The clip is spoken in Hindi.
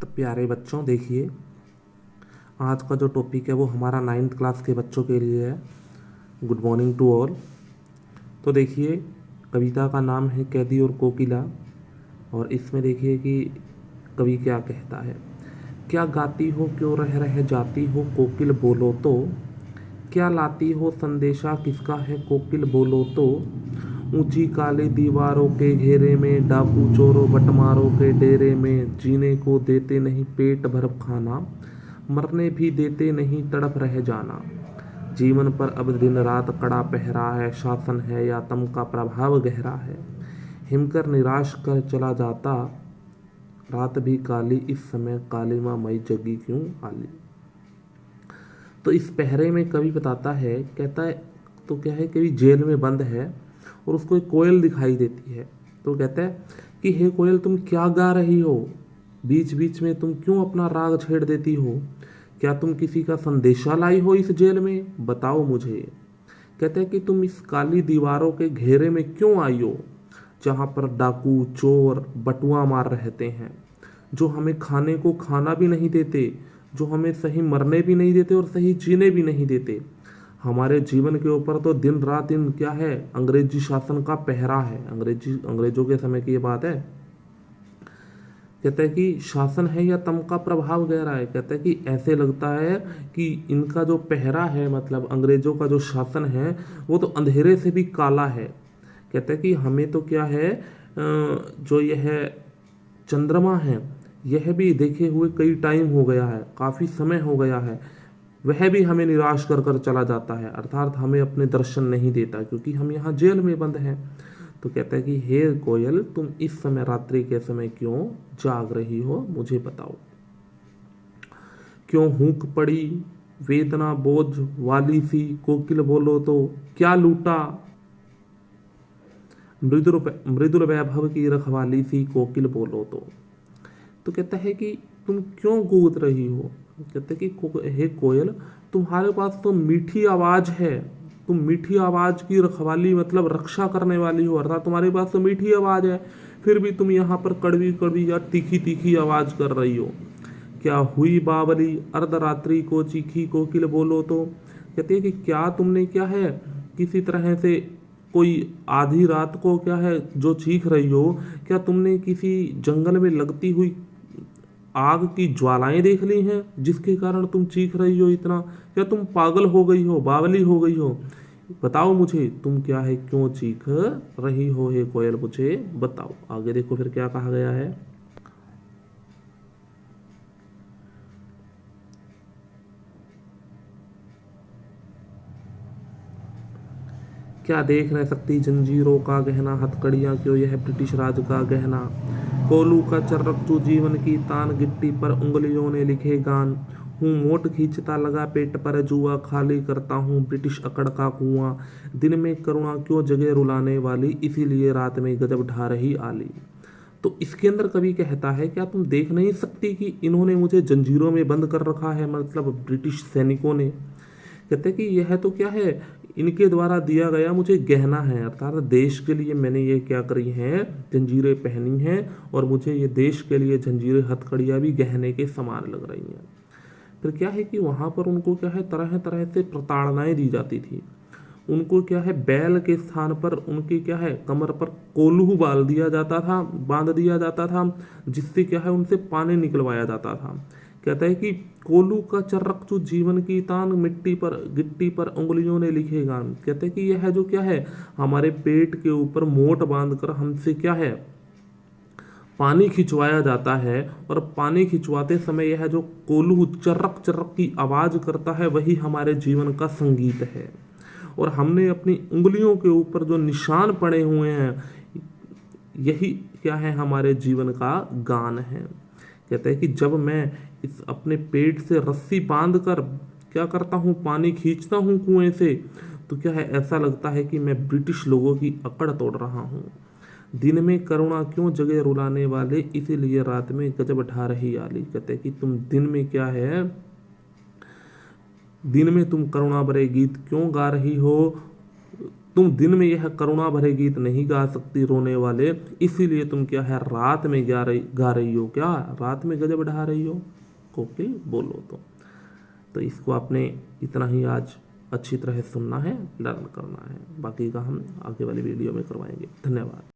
तो प्यारे बच्चों, देखिए आज का जो टॉपिक है वो हमारा 9th क्लास के बच्चों के लिए है। Good morning to all. तो देखिए, कविता का नाम है कैदी और कोकिला। और इसमें देखिए कि कवि क्या कहता है। क्या गाती हो, क्यों रह रह जाती हो, कोकिल बोलो तो। क्या लाती हो संदेशा, किसका है, कोकिल बोलो तो। ऊंची काली दीवारों के घेरे में, डाकू चोरों बटमारों के डेरे में, जीने को देते नहीं पेट भर खाना, मरने भी देते नहीं तड़प रह जाना। जीवन पर अब दिन रात कड़ा पहरा है, शासन है या तम का प्रभाव गहरा है। हिमकर निराश कर चला जाता, रात भी काली इस समय, कालिमा मई जगी क्यों आली। तो इस पहरे में कवि बताता है, कहता है तो क्या है, कवि जेल में बंद है और उसको एक कोयल दिखाई देती है। तो कहता है कि हे कोयल, तुम क्या गा रही हो, बीच बीच में तुम क्यों अपना राग छेड़ देती हो। क्या तुम किसी का संदेशा लाई हो इस जेल में, बताओ मुझे। कहते हैं कि तुम इस काली दीवारों के घेरे में क्यों आई हो, जहाँ पर डाकू चोर बटुआ मार रहते हैं, जो हमें खाने को खाना भी नहीं देते, जो हमें सही मरने भी नहीं देते और सही जीने भी नहीं देते। हमारे जीवन के ऊपर तो दिन रात इन क्या है, अंग्रेजी शासन का पहरा है। अंग्रेजों के समय की ये बात है। कहते हैं कि शासन है या तम का प्रभाव गहरा है। कहते हैं कि ऐसे लगता है कि इनका जो पहरा है, मतलब अंग्रेजों का जो शासन है, वो तो अंधेरे से भी काला है। कहते हैं कि हमें तो क्या है, जो यह चंद्रमा है, यह भी देखे हुए कई टाइम हो गया है, काफ़ी समय हो गया है, वह भी हमें निराश कर कर चला जाता है, अर्थात हमें अपने दर्शन नहीं देता, क्योंकि हम यहाँ जेल में बंद हैं। तो कहता है कि हे कोयल, तुम इस समय रात्रि के समय क्यों जाग रही हो, मुझे बताओ। क्यों हूक पड़ी वेदना बोझ वाली सी, कोकिल बोलो तो। क्या लूटा मृदुल वैभव की रखवाली सी, कोकिल बोलो तो कहता है कि तुम क्यों कूद रही हो। कहते हैं कि हे कोयल, तुम्हारे पास तो मीठी आवाज है, तुम मीठी आवाज की रखवाली मतलब रक्षा करने वाली हो, अर्थात तुम्हारे पास तो मीठी आवाज है, फिर भी तुम यहाँ पर कड़वी कड़वी या तीखी तीखी आवाज कर रही हो। क्या हुई बावली अर्धरात्रि को चीखी, कोकिल बोलो तो। कहते हैं कि क्या तुमने क्या है, किसी तरह से कोई आधी रात को क्या है जो चीख रही हो, क्या तुमने किसी जंगल में लगती हुई आग की ज्वालाएं देख ली हैं जिसके कारण तुम चीख रही हो इतना। क्या तुम पागल हो गई हो, बावली हो गई हो, बताओ मुझे, तुम क्या है क्यों चीख रही हो, हे कोयल मुझे बताओ। आगे देखो फिर क्या कहा गया है। क्या देख न सकती जंजीरों का गहना, हथकड़ियां क्यों यह ब्रिटिश राज का गहना। कोलू का चर्रकचू जीवन की तान, गिट्टी पर उंगलियों ने लिखे गान। हूँ मोट खींचता लगा पेट पर जुआ, खाली करता हूँ ब्रिटिश अकड़ का कुआं। दिन में करुणा क्यों जगह रुलाने वाली, इसीलिए रात में गजब ढा रही आली। तो इसके अंदर कवि कहता है, क्या तुम देख नहीं सकती कि इन्होंने मुझे जंजीरों में बंद कर रखा है, मतलब ब्रिटिश सैनिकों ने। कहते हैं कि यह तो क्या है, इनके द्वारा दिया गया मुझे गहना है, अर्थात देश के लिए मैंने ये क्या करी हैं, जंजीरें पहनी हैं, और मुझे ये देश के लिए जंजीरें हथकड़ियाँ भी गहने के समान लग रही हैं। फिर क्या है कि वहाँ पर उनको क्या है, तरह तरह से प्रताड़नाएं दी जाती थी। उनको क्या है, बैल के स्थान पर उनकी क्या है, कमर पर कोल्हू बाल दिया जाता था, बांध दिया जाता था, जिससे क्या है उनसे पानी निकलवाया जाता था। कहता है कि कोलू का चर्रकचू जीवन की तान, मिट्टी पर गिट्टी पर उंगलियों ने लिखे गान। कहते हैं कि यह जो क्या है, हमारे पेट के ऊपर मोट बांधकर हमसे क्या है, पानी खिंचवाया जाता है, और पानी खिंचवाते समय यह जो कोल्हू चर्रक चर्रक की आवाज करता है, वही हमारे जीवन का संगीत है। और हमने अपनी उंगलियों के ऊपर जो निशान पड़े हुए हैं, यही क्या है, हमारे जीवन का गान है। कहते हैं कि जब मैं इस अपने पेट से रस्सी बांध कर क्या करता हूँ, पानी खींचता हूँ कुएं से, तो क्या है, ऐसा लगता है कि मैं ब्रिटिश लोगों की अकड़ तोड़ रहा हूँ। दिन में करुणा क्यों जगह रुलाने वाले, इसीलिए रात में गजब ढा रही आली। कहते हैं कि तुम दिन में क्या है, दिन में तुम करुणा भरे गीत क्यों गा रही हो, तुम दिन में यह करुणा भरे गीत नहीं गा सकती रोने वाले, इसीलिए तुम क्या है रात में गा रही हो, क्या रात में गजब ढा रही हो कोकिल बोलो। तो इसको आपने इतना ही आज अच्छी तरह सुनना है, लर्न करना है, बाकी का हम आगे वाली वीडियो में करवाएंगे। धन्यवाद।